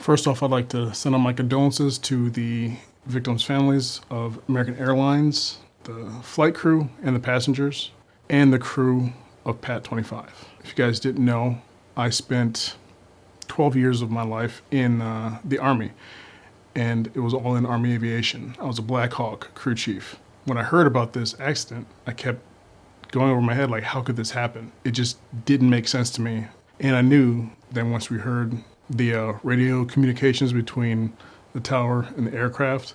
First off, I'd like to send out my condolences to the victims' families of American Airlines, the flight crew and the passengers, and the crew of PAT25. If you guys didn't know, I spent 12 years of my life in the Army, and it was all in Army aviation. I was a Black Hawk crew chief. When I heard about this accident, I kept going over my head like, how could this happen? It just didn't make sense to me. And I knew that once we heard the radio communications between the tower and the aircraft,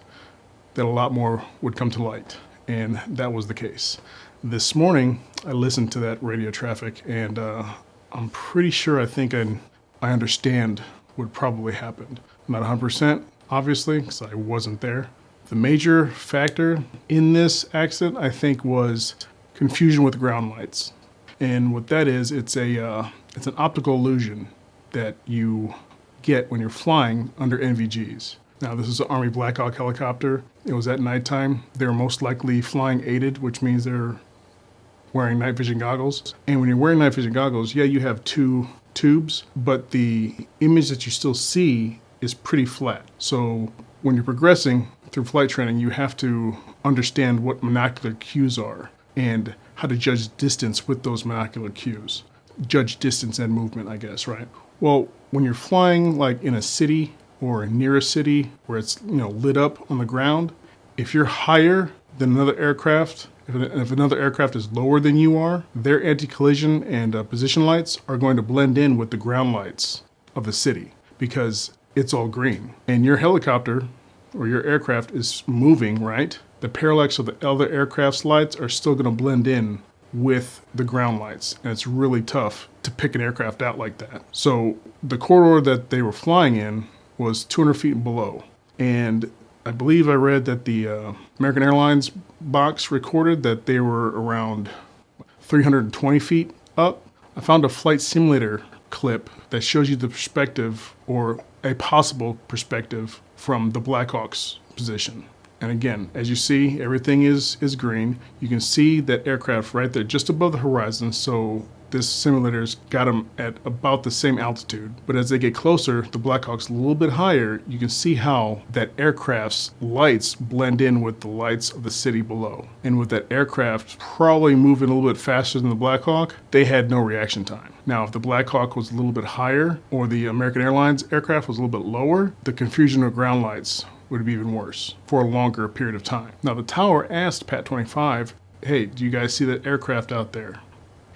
that a lot more would come to light. And that was the case. This morning, I listened to that radio traffic, and I'm pretty sure I understand what probably happened. Not 100%, obviously, because I wasn't there. The major factor in this accident, I think, was confusion with ground lights. And what that is, it's an optical illusion that you get when you're flying under NVGs. Now, this is an Army Black Hawk helicopter. It was at nighttime. They're most likely flying aided, which means they're wearing night vision goggles. And when you're wearing night vision goggles, yeah, you have two tubes, but the image that you still see is pretty flat. So when you're progressing through flight training, you have to understand what monocular cues are and how to judge distance with those monocular cues. Judge distance and movement, I guess, right? Well, when you're flying like in a city or near a city where it's lit up on the ground, if you're higher than another aircraft, if another aircraft is lower than you are, their anti-collision and position lights are going to blend in with the ground lights of the city because it's all green. And your helicopter or your aircraft is moving, right? The parallax of the other aircraft's lights are still going to blend in with the ground lights. And it's really tough to pick an aircraft out like that. So the corridor that they were flying in was 200 feet and below. And I believe I read that the American Airlines box recorded that they were around 320 feet up. I found a flight simulator clip that shows you the perspective or a possible perspective from the Black Hawk's position. And again, as you see, everything is green. You can see that aircraft right there just above the horizon. So this simulator's got them at about the same altitude. But as they get closer, the Black Hawk's a little bit higher. You can see how that aircraft's lights blend in with the lights of the city below. And with that aircraft probably moving a little bit faster than the Black Hawk, they had no reaction time. Now, if the Black Hawk was a little bit higher or the American Airlines aircraft was a little bit lower, the confusion of ground lights would be even worse for a longer period of time. Now, the tower asked PAT25, hey, do you guys see that aircraft out there?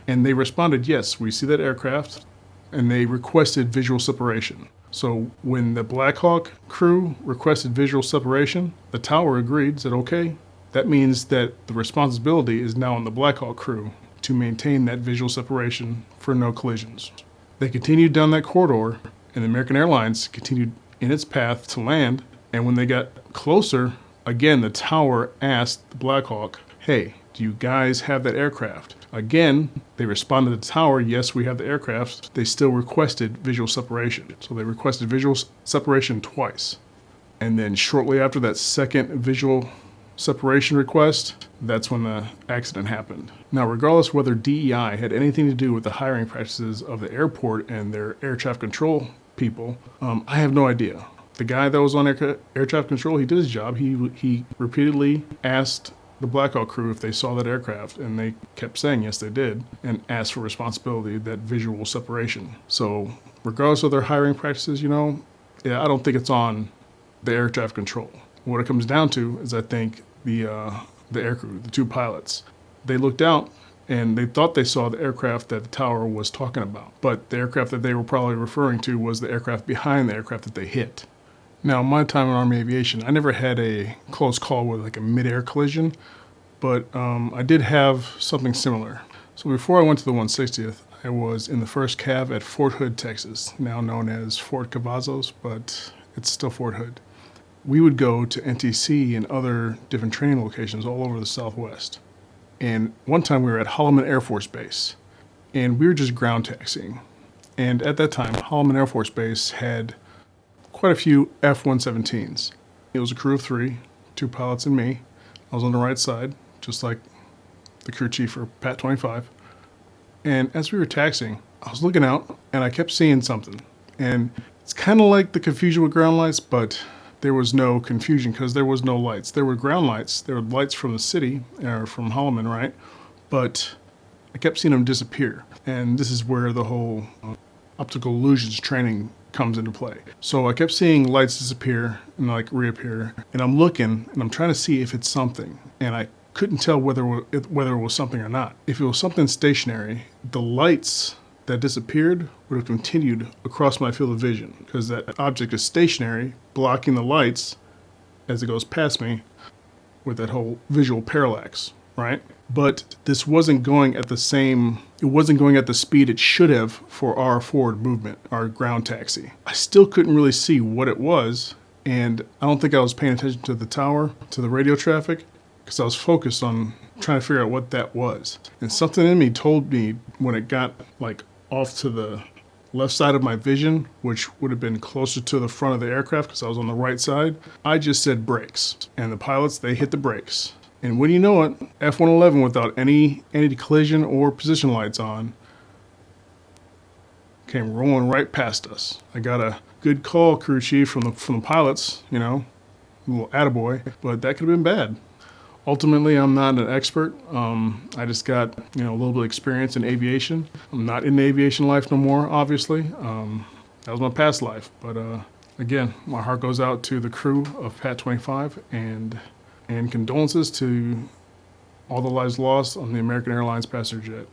And they responded, yes, we see that aircraft, and they requested visual separation. So when the Black Hawk crew requested visual separation, the tower agreed, said, okay, that means that the responsibility is now on the Black Hawk crew to maintain that visual separation for no collisions. They continued down that corridor, and the American Airlines continued in its path to land. And when they got closer, again, the tower asked the Black Hawk, hey, do you guys have that aircraft? Again, they responded to the tower, yes, we have the aircraft. They still requested visual separation. So they requested visual separation twice. And then shortly after that second visual separation request, that's when the accident happened. Now, regardless whether DEI had anything to do with the hiring practices of the airport and their air traffic control people, I have no idea. The guy that was on air traffic control, he did his job. He repeatedly asked the Black Hawk crew if they saw that aircraft, and they kept saying yes, they did, and asked for responsibility, that visual separation. So regardless of their hiring practices, I don't think it's on the air traffic control. What it comes down to is I think the air crew, the two pilots, they looked out and they thought they saw the aircraft that the tower was talking about. But the aircraft that they were probably referring to was the aircraft behind the aircraft that they hit. Now, in my time in Army aviation, I never had a close call with like a mid-air collision, but I did have something similar. So before I went to the 160th, I was in the first cav at Fort Hood, Texas, now known as Fort Cavazos, but it's still Fort Hood. We would go to NTC and other different training locations all over the Southwest. And one time we were at Holloman Air Force Base, and we were just ground taxiing. And at that time, Holloman Air Force Base had quite a few F-117s. It was a crew of 3, 2 pilots and me. I was on the right side, just like the crew chief for PAT25. And as we were taxiing, I was looking out and I kept seeing something. And It's kind of like the confusion with ground lights, but there was no confusion because there was no lights. There were ground lights. There were lights from the city, or from Holloman, right? But I kept seeing them disappear. And this is where the whole optical illusions training comes into play. So I kept seeing lights disappear and like reappear. And I'm looking and I'm trying to see if it's something. And I couldn't tell whether it was something or not. If it was something stationary, the lights that disappeared would have continued across my field of vision because that object is stationary, blocking the lights as it goes past me with that whole visual parallax, right? But this wasn't going at the speed it should have for our forward movement, our ground taxi. I still couldn't really see what it was, and I don't think I was paying attention to the tower, to the radio traffic, because I was focused on trying to figure out what that was. And something in me told me when it got like off to the left side of my vision, which would have been closer to the front of the aircraft because I was on the right side, I just said brakes. And the pilots, they hit the brakes. And when you know it, F-111 without any anti-collision or position lights on came rolling right past us. I got a good call, crew chief, from the pilots, you know, a little attaboy, but that could have been bad. Ultimately, I'm not an expert. I just got, a little bit of experience in aviation. I'm not in the aviation life no more, obviously. That was my past life. But again, my heart goes out to the crew of PAT25 and condolences to all the lives lost on the American Airlines passenger jet.